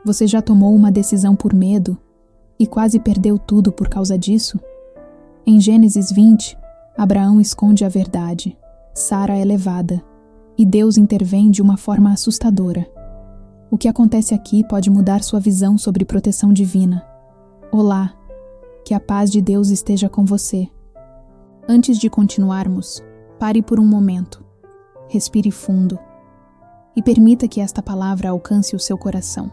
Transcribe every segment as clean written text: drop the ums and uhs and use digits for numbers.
Você já tomou uma decisão por medo e quase perdeu tudo por causa disso? Em Gênesis 20, Abraão esconde a verdade, Sara é levada, e Deus intervém de uma forma assustadora. O que acontece aqui pode mudar sua visão sobre proteção divina. Olá, que a paz de Deus esteja com você. Antes de continuarmos, pare por um momento, respire fundo e permita que esta palavra alcance o seu coração.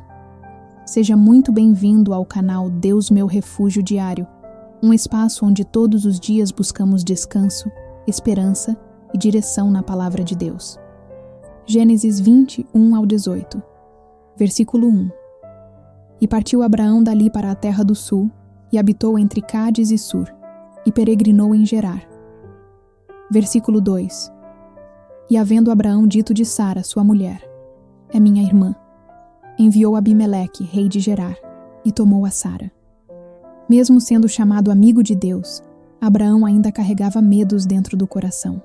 Seja muito bem-vindo ao canal Deus Meu Refúgio Diário, um espaço onde todos os dias buscamos descanso, esperança e direção na palavra de Deus. Gênesis 20, 1 ao 18. Versículo 1. E partiu Abraão dali para a terra do sul, e habitou entre Cádiz e Sur, e peregrinou em Gerar. Versículo 2. E havendo Abraão dito de Sara, sua mulher, é minha irmã, enviou Abimeleque, rei de Gerar, e tomou a Sara. Mesmo sendo chamado amigo de Deus, Abraão ainda carregava medos dentro do coração.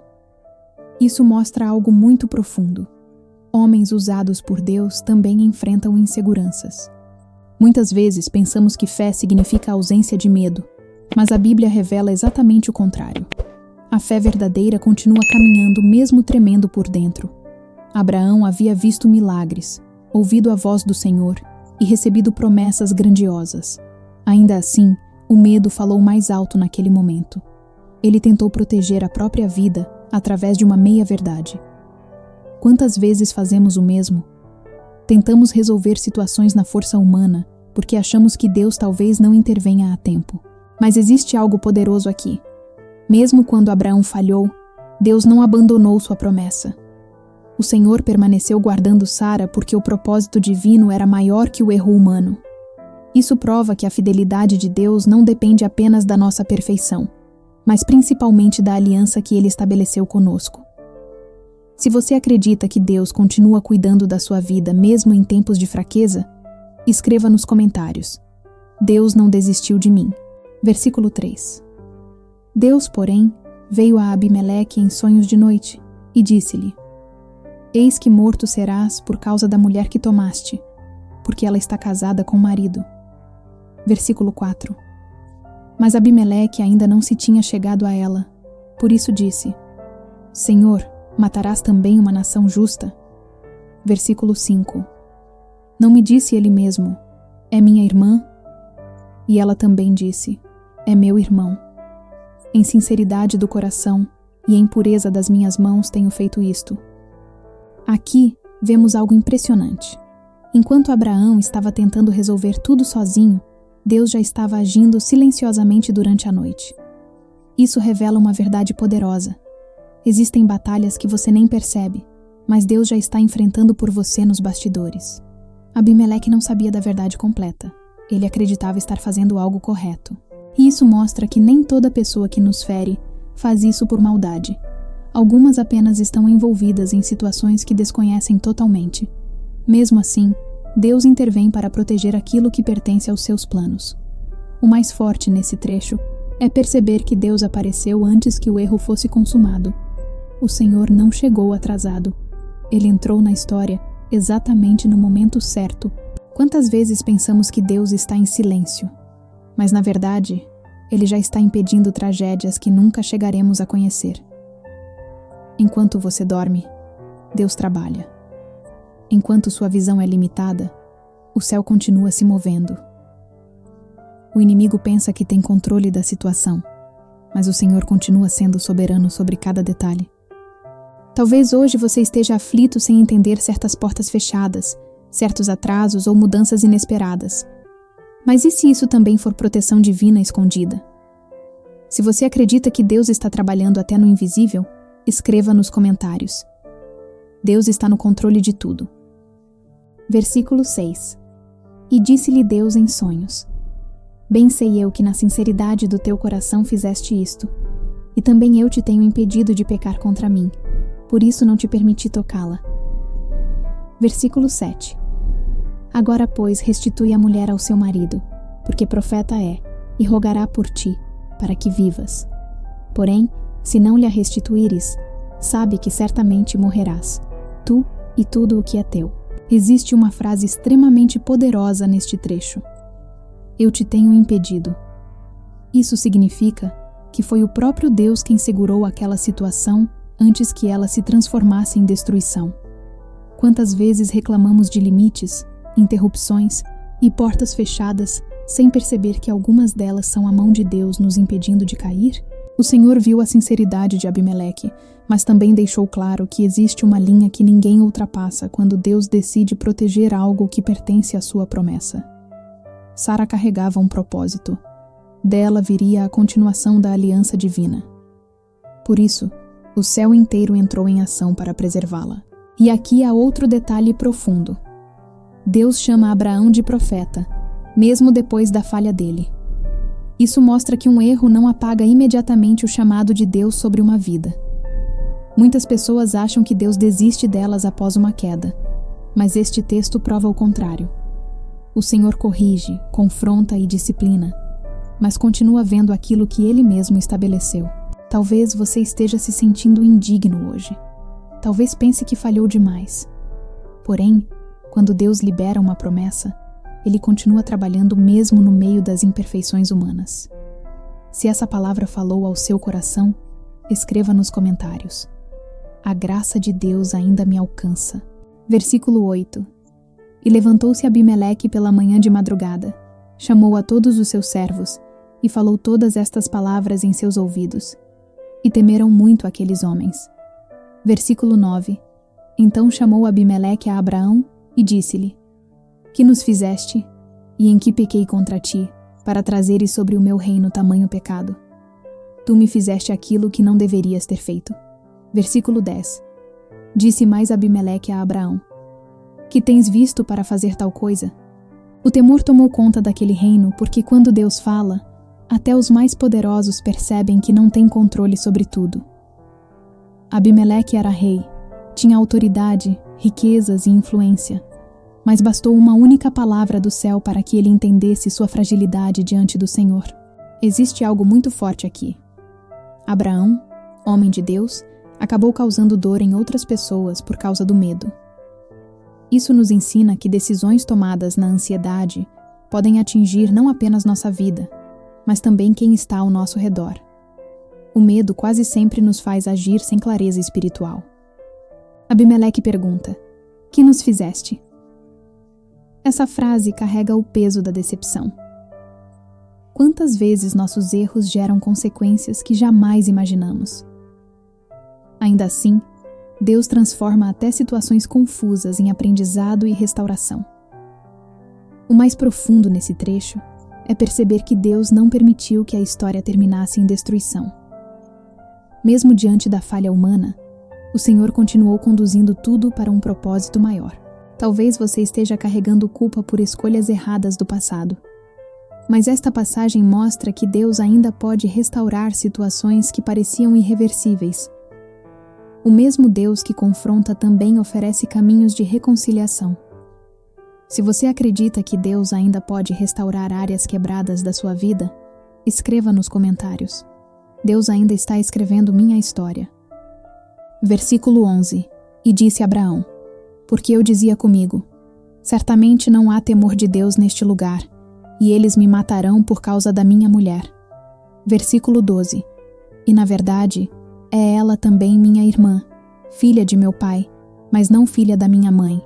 Isso mostra algo muito profundo. Homens usados por Deus também enfrentam inseguranças. Muitas vezes pensamos que fé significa ausência de medo, mas a Bíblia revela exatamente o contrário. A fé verdadeira continua caminhando mesmo tremendo por dentro. Abraão havia visto milagres, ouvido a voz do Senhor e recebido promessas grandiosas. Ainda assim, o medo falou mais alto naquele momento. Ele tentou proteger a própria vida através de uma meia-verdade. Quantas vezes fazemos o mesmo? Tentamos resolver situações na força humana porque achamos que Deus talvez não intervenha a tempo. Mas existe algo poderoso aqui. Mesmo quando Abraão falhou, Deus não abandonou sua promessa. O Senhor permaneceu guardando Sara porque o propósito divino era maior que o erro humano. Isso prova que a fidelidade de Deus não depende apenas da nossa perfeição, mas principalmente da aliança que Ele estabeleceu conosco. Se você acredita que Deus continua cuidando da sua vida mesmo em tempos de fraqueza, escreva nos comentários: Deus não desistiu de mim. Versículo 3. Deus, porém, veio a Abimeleque em sonhos de noite e disse-lhe: Eis que morto serás por causa da mulher que tomaste, porque ela está casada com o marido. Versículo 4. Mas Abimeleque ainda não se tinha chegado a ela, por isso disse: Senhor, matarás também uma nação justa? Versículo 5. Não me disse ele mesmo: é minha irmã? E ela também disse: é meu irmão. Em sinceridade do coração e em pureza das minhas mãos tenho feito isto. Aqui vemos algo impressionante. Enquanto Abraão estava tentando resolver tudo sozinho, Deus já estava agindo silenciosamente durante a noite. Isso revela uma verdade poderosa. Existem batalhas que você nem percebe, mas Deus já está enfrentando por você nos bastidores. Abimeleque não sabia da verdade completa. Ele acreditava estar fazendo algo correto. E isso mostra que nem toda pessoa que nos fere faz isso por maldade. Algumas apenas estão envolvidas em situações que desconhecem totalmente. Mesmo assim, Deus intervém para proteger aquilo que pertence aos seus planos. O mais forte nesse trecho é perceber que Deus apareceu antes que o erro fosse consumado. O Senhor não chegou atrasado. Ele entrou na história exatamente no momento certo. Quantas vezes pensamos que Deus está em silêncio? Mas, na verdade, Ele já está impedindo tragédias que nunca chegaremos a conhecer. Enquanto você dorme, Deus trabalha. Enquanto sua visão é limitada, o céu continua se movendo. O inimigo pensa que tem controle da situação, mas o Senhor continua sendo soberano sobre cada detalhe. Talvez hoje você esteja aflito sem entender certas portas fechadas, certos atrasos ou mudanças inesperadas. Mas e se isso também for proteção divina escondida? Se você acredita que Deus está trabalhando até no invisível, escreva nos comentários. Deus está no controle de tudo. Versículo 6. E disse-lhe Deus em sonhos: Bem sei eu que na sinceridade do teu coração fizeste isto, e também eu te tenho impedido de pecar contra mim, por isso não te permiti tocá-la. Versículo 7. Agora, pois, restitui a mulher ao seu marido, porque profeta é, e rogará por ti, para que vivas. Porém, se não lhe a restituíres, sabe que certamente morrerás, tu e tudo o que é teu. Existe uma frase extremamente poderosa neste trecho: eu te tenho impedido. Isso significa que foi o próprio Deus quem segurou aquela situação antes que ela se transformasse em destruição. Quantas vezes reclamamos de limites, interrupções e portas fechadas sem perceber que algumas delas são a mão de Deus nos impedindo de cair? O Senhor viu a sinceridade de Abimeleque, mas também deixou claro que existe uma linha que ninguém ultrapassa quando Deus decide proteger algo que pertence à sua promessa. Sara carregava um propósito. Dela viria a continuação da aliança divina. Por isso, o céu inteiro entrou em ação para preservá-la. E aqui há outro detalhe profundo. Deus chama Abraão de profeta, mesmo depois da falha dele. Isso mostra que um erro não apaga imediatamente o chamado de Deus sobre uma vida. Muitas pessoas acham que Deus desiste delas após uma queda, mas este texto prova o contrário. O Senhor corrige, confronta e disciplina, mas continua vendo aquilo que Ele mesmo estabeleceu. Talvez você esteja se sentindo indigno hoje. Talvez pense que falhou demais. Porém, quando Deus libera uma promessa, Ele continua trabalhando mesmo no meio das imperfeições humanas. Se essa palavra falou ao seu coração, escreva nos comentários: a graça de Deus ainda me alcança. Versículo 8. E levantou-se Abimeleque pela manhã de madrugada, chamou a todos os seus servos, e falou todas estas palavras em seus ouvidos. E temeram muito aqueles homens. Versículo 9. Então chamou Abimeleque a Abraão e disse-lhe: que nos fizeste, e em que pequei contra ti, para trazeres sobre o meu reino tamanho pecado? Tu me fizeste aquilo que não deverias ter feito. Versículo 10. Disse mais Abimeleque a Abraão: que tens visto para fazer tal coisa? O temor tomou conta daquele reino, porque quando Deus fala, até os mais poderosos percebem que não tem controle sobre tudo. Abimeleque era rei, tinha autoridade, riquezas e influência, mas bastou uma única palavra do céu para que ele entendesse sua fragilidade diante do Senhor. Existe algo muito forte aqui. Abraão, homem de Deus, acabou causando dor em outras pessoas por causa do medo. Isso nos ensina que decisões tomadas na ansiedade podem atingir não apenas nossa vida, mas também quem está ao nosso redor. O medo quase sempre nos faz agir sem clareza espiritual. Abimeleque pergunta: que nos fizeste? Essa frase carrega o peso da decepção. Quantas vezes nossos erros geram consequências que jamais imaginamos? Ainda assim, Deus transforma até situações confusas em aprendizado e restauração. O mais profundo nesse trecho é perceber que Deus não permitiu que a história terminasse em destruição. Mesmo diante da falha humana, o Senhor continuou conduzindo tudo para um propósito maior. Talvez você esteja carregando culpa por escolhas erradas do passado. Mas esta passagem mostra que Deus ainda pode restaurar situações que pareciam irreversíveis. O mesmo Deus que confronta também oferece caminhos de reconciliação. Se você acredita que Deus ainda pode restaurar áreas quebradas da sua vida, escreva nos comentários: Deus ainda está escrevendo minha história. Versículo 11. E disse Abraão: porque eu dizia comigo: certamente não há temor de Deus neste lugar, e eles me matarão por causa da minha mulher. Versículo 12. E na verdade, é ela também minha irmã, filha de meu pai, mas não filha da minha mãe,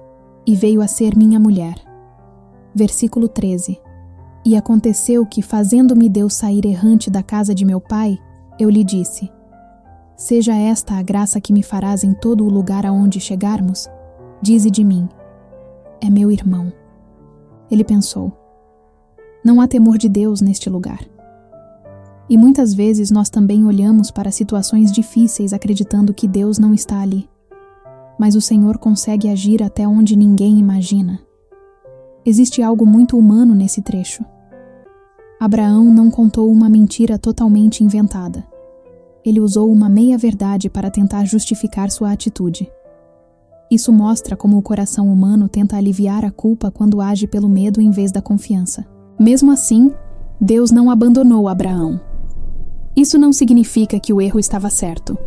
e veio a ser minha mulher. Versículo 13. E aconteceu que, fazendo-me Deus sair errante da casa de meu pai, eu lhe disse: seja esta a graça que me farás em todo o lugar aonde chegarmos? Dize de mim: é meu irmão. Ele pensou: não há temor de Deus neste lugar. E muitas vezes nós também olhamos para situações difíceis acreditando que Deus não está ali. Mas o Senhor consegue agir até onde ninguém imagina. Existe algo muito humano nesse trecho. Abraão não contou uma mentira totalmente inventada. Ele usou uma meia-verdade para tentar justificar sua atitude. Isso mostra como o coração humano tenta aliviar a culpa quando age pelo medo em vez da confiança. Mesmo assim, Deus não abandonou Abraão. Isso não significa que o erro estava certo,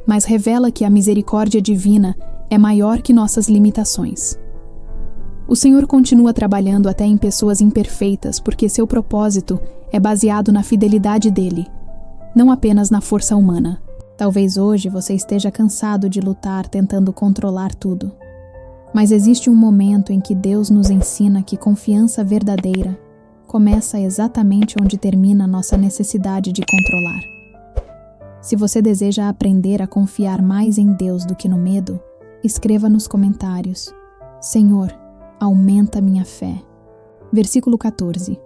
mas revela que a misericórdia divina é maior que nossas limitações. O Senhor continua trabalhando até em pessoas imperfeitas, porque seu propósito é baseado na fidelidade dele, não apenas na força humana. Talvez hoje você esteja cansado de lutar tentando controlar tudo. Mas existe um momento em que Deus nos ensina que confiança verdadeira começa exatamente onde termina nossa necessidade de controlar. Se você deseja aprender a confiar mais em Deus do que no medo, escreva nos comentários: Senhor, aumenta minha fé. Versículo 14.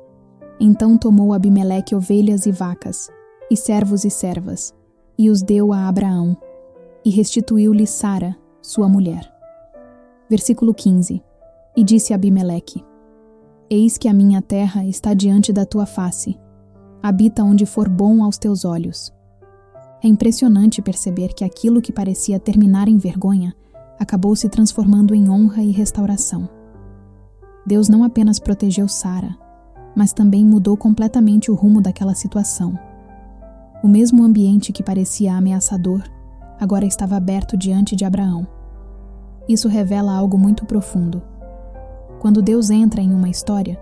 Então tomou Abimeleque ovelhas e vacas, e servos e servas, e os deu a Abraão, e restituiu-lhe Sara, sua mulher. Versículo 15. E disse Abimeleque: Eis que a minha terra está diante da tua face. Habita onde for bom aos teus olhos. É impressionante perceber que aquilo que parecia terminar em vergonha acabou se transformando em honra e restauração. Deus não apenas protegeu Sara, mas também mudou completamente o rumo daquela situação. O mesmo ambiente que parecia ameaçador, agora estava aberto diante de Abraão. Isso revela algo muito profundo. Quando Deus entra em uma história,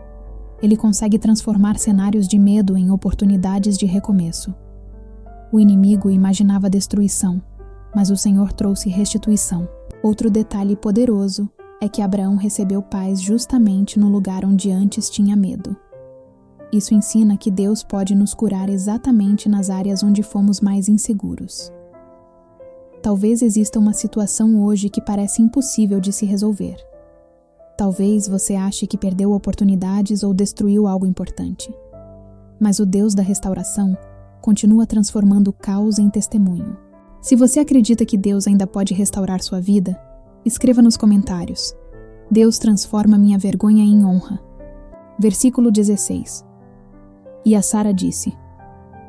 Ele consegue transformar cenários de medo em oportunidades de recomeço. O inimigo imaginava destruição, mas o Senhor trouxe restituição. Outro detalhe poderoso é que Abraão recebeu paz justamente no lugar onde antes tinha medo. Isso ensina que Deus pode nos curar exatamente nas áreas onde fomos mais inseguros. Talvez exista uma situação hoje que parece impossível de se resolver. Talvez você ache que perdeu oportunidades ou destruiu algo importante. Mas o Deus da restauração continua transformando o caos em testemunho. Se você acredita que Deus ainda pode restaurar sua vida, escreva nos comentários: Deus transforma minha vergonha em honra. Versículo 16. E a Sara disse: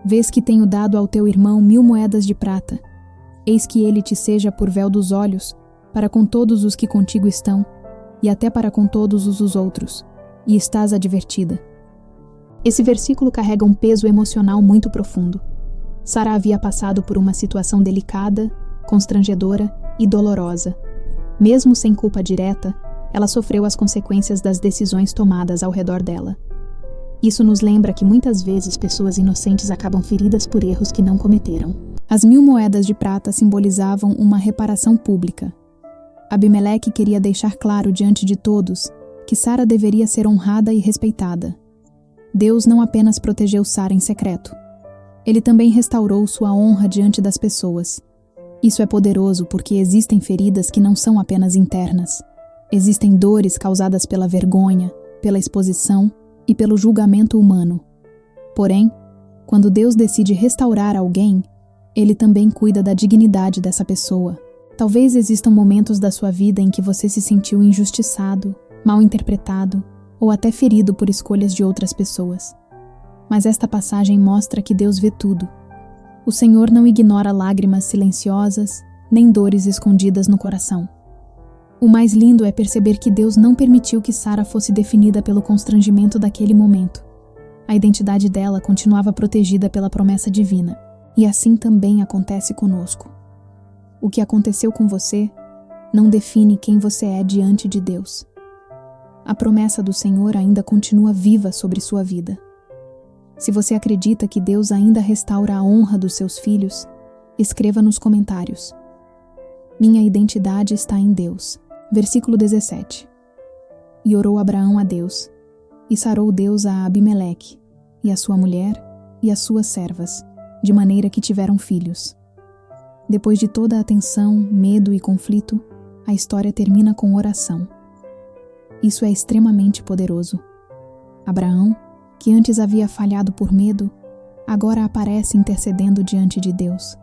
Vês que tenho dado ao teu irmão 1000 moedas de prata. Eis que ele te seja por véu dos olhos, para com todos os que contigo estão, e até para com todos os outros, e estás advertida. Esse versículo carrega um peso emocional muito profundo. Sara havia passado por uma situação delicada, constrangedora e dolorosa. Mesmo sem culpa direta, ela sofreu as consequências das decisões tomadas ao redor dela. Isso nos lembra que muitas vezes pessoas inocentes acabam feridas por erros que não cometeram. As 1000 moedas de prata simbolizavam uma reparação pública. Abimeleque queria deixar claro diante de todos que Sara deveria ser honrada e respeitada. Deus não apenas protegeu Sara em secreto. Ele também restaurou sua honra diante das pessoas. Isso é poderoso porque existem feridas que não são apenas internas. Existem dores causadas pela vergonha, pela exposição e pelo julgamento humano. Porém, quando Deus decide restaurar alguém, Ele também cuida da dignidade dessa pessoa. Talvez existam momentos da sua vida em que você se sentiu injustiçado, mal interpretado ou até ferido por escolhas de outras pessoas. Mas esta passagem mostra que Deus vê tudo. O Senhor não ignora lágrimas silenciosas, nem dores escondidas no coração. O mais lindo é perceber que Deus não permitiu que Sara fosse definida pelo constrangimento daquele momento. A identidade dela continuava protegida pela promessa divina, e assim também acontece conosco. O que aconteceu com você não define quem você é diante de Deus. A promessa do Senhor ainda continua viva sobre sua vida. Se você acredita que Deus ainda restaura a honra dos seus filhos, escreva nos comentários: Minha identidade está em Deus. Versículo 17. E orou Abraão a Deus, e sarou Deus a Abimeleque, e a sua mulher, e as suas servas, de maneira que tiveram filhos. Depois de toda a tensão, medo e conflito, a história termina com oração. Isso é extremamente poderoso. Abraão, que antes havia falhado por medo, agora aparece intercedendo diante de Deus.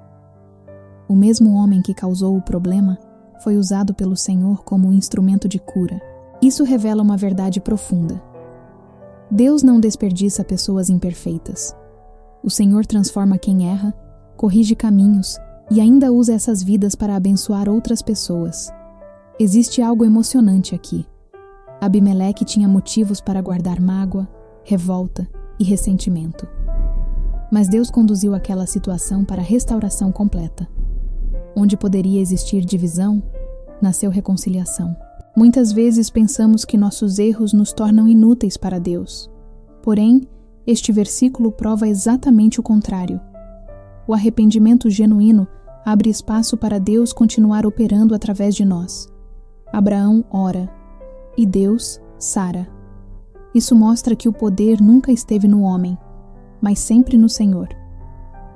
O mesmo homem que causou o problema foi usado pelo Senhor como um instrumento de cura. Isso revela uma verdade profunda. Deus não desperdiça pessoas imperfeitas. O Senhor transforma quem erra, corrige caminhos e ainda usa essas vidas para abençoar outras pessoas. Existe algo emocionante aqui. Abimeleque tinha motivos para guardar mágoa, revolta e ressentimento. Mas Deus conduziu aquela situação para a restauração completa. Onde poderia existir divisão, nasceu reconciliação. Muitas vezes pensamos que nossos erros nos tornam inúteis para Deus. Porém, este versículo prova exatamente o contrário. O arrependimento genuíno abre espaço para Deus continuar operando através de nós. Abraão ora, e Deus sara. Isso mostra que o poder nunca esteve no homem, mas sempre no Senhor.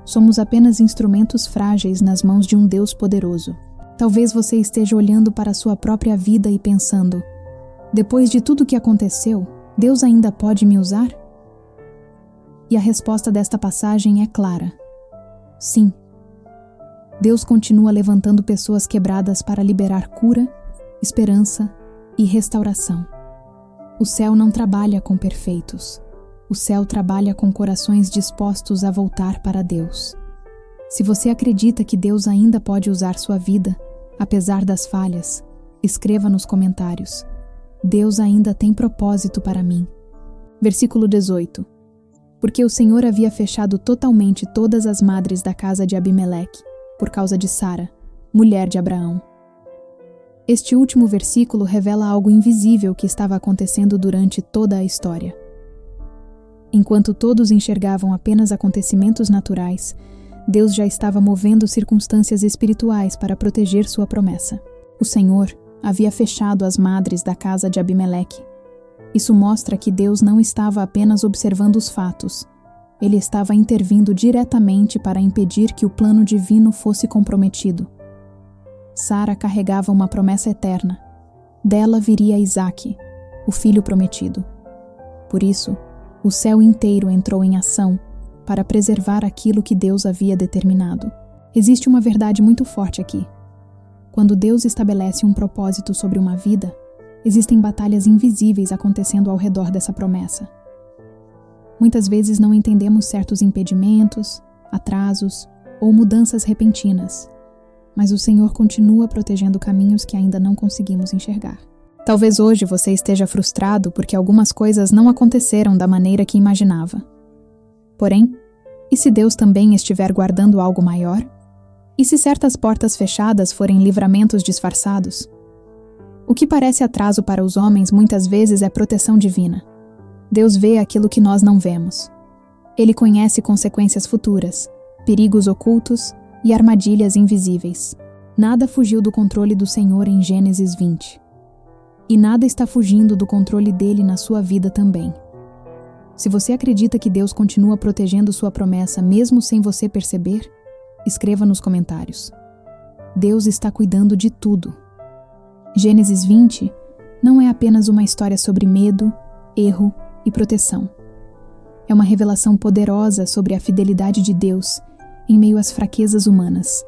Somos apenas instrumentos frágeis nas mãos de um Deus poderoso. Talvez você esteja olhando para a sua própria vida e pensando: depois de tudo o que aconteceu, Deus ainda pode me usar? E a resposta desta passagem é clara: sim. Deus continua levantando pessoas quebradas para liberar cura, esperança e restauração. O céu não trabalha com perfeitos. O céu trabalha com corações dispostos a voltar para Deus. Se você acredita que Deus ainda pode usar sua vida, apesar das falhas, escreva nos comentários: Deus ainda tem propósito para mim. Versículo 18. Porque o Senhor havia fechado totalmente todas as madres da casa de Abimeleque, por causa de Sara, mulher de Abraão. Este último versículo revela algo invisível que estava acontecendo durante toda a história. Enquanto todos enxergavam apenas acontecimentos naturais, Deus já estava movendo circunstâncias espirituais para proteger sua promessa. O Senhor havia fechado as madres da casa de Abimeleque. Isso mostra que Deus não estava apenas observando os fatos. Ele estava intervindo diretamente para impedir que o plano divino fosse comprometido. Sara carregava uma promessa eterna. Dela viria Isaque, o filho prometido. Por isso, o céu inteiro entrou em ação para preservar aquilo que Deus havia determinado. Existe uma verdade muito forte aqui. Quando Deus estabelece um propósito sobre uma vida, existem batalhas invisíveis acontecendo ao redor dessa promessa. Muitas vezes não entendemos certos impedimentos, atrasos ou mudanças repentinas, mas o Senhor continua protegendo caminhos que ainda não conseguimos enxergar. Talvez hoje você esteja frustrado porque algumas coisas não aconteceram da maneira que imaginava. Porém, e se Deus também estiver guardando algo maior? E se certas portas fechadas forem livramentos disfarçados? O que parece atraso para os homens muitas vezes é proteção divina. Deus vê aquilo que nós não vemos. Ele conhece consequências futuras, perigos ocultos e armadilhas invisíveis. Nada fugiu do controle do Senhor em Gênesis 20. E nada está fugindo do controle dele na sua vida também. Se você acredita que Deus continua protegendo sua promessa mesmo sem você perceber, escreva nos comentários. Deus está cuidando de tudo. Gênesis 20 não é apenas uma história sobre medo, erro e proteção. É uma revelação poderosa sobre a fidelidade de Deus em meio às fraquezas humanas.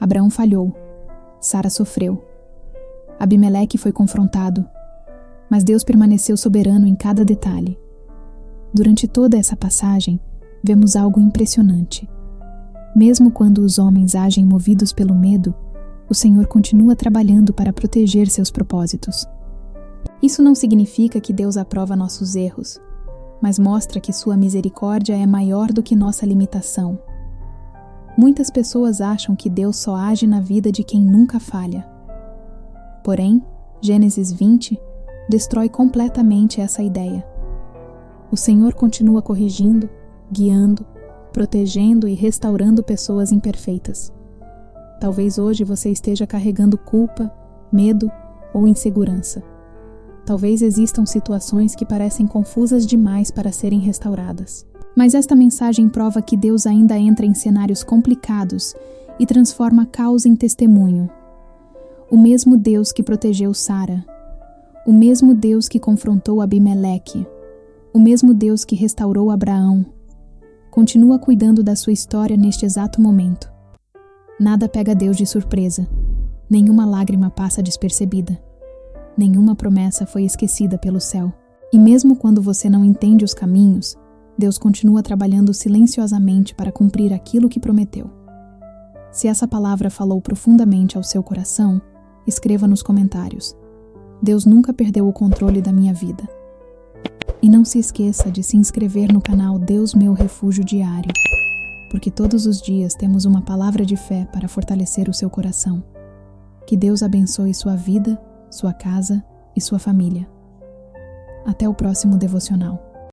Abraão falhou, Sara sofreu, Abimeleque foi confrontado, mas Deus permaneceu soberano em cada detalhe. Durante toda essa passagem, vemos algo impressionante. Mesmo quando os homens agem movidos pelo medo, o Senhor continua trabalhando para proteger seus propósitos. Isso não significa que Deus aprova nossos erros, mas mostra que sua misericórdia é maior do que nossa limitação. Muitas pessoas acham que Deus só age na vida de quem nunca falha. Porém, Gênesis 20 destrói completamente essa ideia. O Senhor continua corrigindo, guiando, protegendo e restaurando pessoas imperfeitas. Talvez hoje você esteja carregando culpa, medo ou insegurança. Talvez existam situações que parecem confusas demais para serem restauradas. Mas esta mensagem prova que Deus ainda entra em cenários complicados e transforma caos em testemunho. O mesmo Deus que protegeu Sara, o mesmo Deus que confrontou Abimeleque, o mesmo Deus que restaurou Abraão, continua cuidando da sua história neste exato momento. Nada pega Deus de surpresa, nenhuma lágrima passa despercebida, nenhuma promessa foi esquecida pelo céu. E mesmo quando você não entende os caminhos, Deus continua trabalhando silenciosamente para cumprir aquilo que prometeu. Se essa palavra falou profundamente ao seu coração, escreva nos comentários. Deus nunca perdeu o controle da minha vida. E não se esqueça de se inscrever no canal Deus Meu Refúgio Diário, porque todos os dias temos uma palavra de fé para fortalecer o seu coração. Que Deus abençoe sua vida sua casa e sua família. Até o próximo devocional.